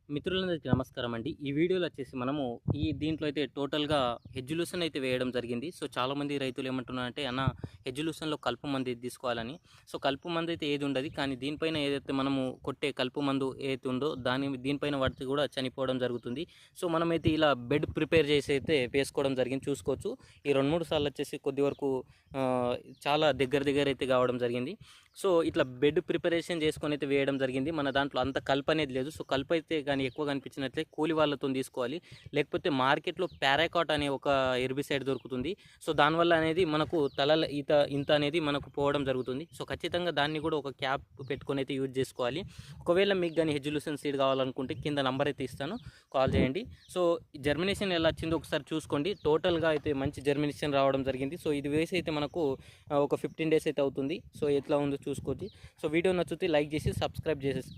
మిత్రులందరికీ నమస్కారం అండి. ఈ వీడియోలో వచ్చేసి మనము దీంట్లో అయితే టోటల్‌గా హెజ్జులూషన్ అయితే వేయడం జరిగింది. సో, చాలామంది రైతులు ఏమంటున్నారంటే, "అన్న హెజ్జులూషన్‌లో కలుపు మందు ఏది తీసుకోవాలని." సో, కలుపు మందు అయితే ఏది ఉండదు. కానీ దీనిపైన ఏదైతే మనము కొట్టే కలుపు మందు ఏదైతే ఉందో దీనిపైన పడితే కూడా చనిపోవడం జరుగుతుంది. సో, మనమైతే ఇలా బెడ్ ప్రిపేర్ చేసి అయితే వేసుకోవడం జరిగింది. చూసుకోవచ్చు. ఈ 2, 3 సార్లు వచ్చేసి కొద్ది వరకు ఆహ్, చాలా దగ్గర అయితే కావడం జరిగింది. సో, ఇట్లా బెడ్ ప్రిపరేషన్ చేసుకొని అయితే వేయడం జరిగింది. మన దాంట్లో అంత కలుపు అనేది లేదు. సో, కలుపు అయితే గాని ఎక్కువ కనిపించినట్లయితే కూలి వాళ్ళతోని తీసుకోవాలి. లేకపోతే మార్కెట్‌లో పారాకాట్ అనే ఒక హెర్బిసైడ్ దొరుకుతుంది. సో, దానివల్ల అనేది మనకు తలలో ఇంత అనేది మనకు పోవడం జరుగుతుంది. సో, ఖచ్చితంగా దాన్ని కూడా ఒక క్యాప్ పెట్టుకొని అయితే యూజ్ చేసుకోవాలి. ఒకవేళ మీకు గాని హెజ్జులూషన్ సీడ్ కావాలనుకుంటే కింద నంబర్ అయితే ఇస్తాను. కాల్ చేయండి. సో, జర్మినేషన్ ఎలా వచ్చిందో ఒకసారి చూసుకోండి. టోటల్‌గా అయితే మంచి జర్మినేషన్ రావడం జరిగింది. సో, ఇది వేసి అయితే మనకు ఒక 15 డేస్ అయితే అవుతుంది. సో, ఎట్లా ఉందో చూసుకోవచ్చు. సో, వీడియో నచ్చితే లైక్ చేసి సబ్స్క్రైబ్ చేసేసి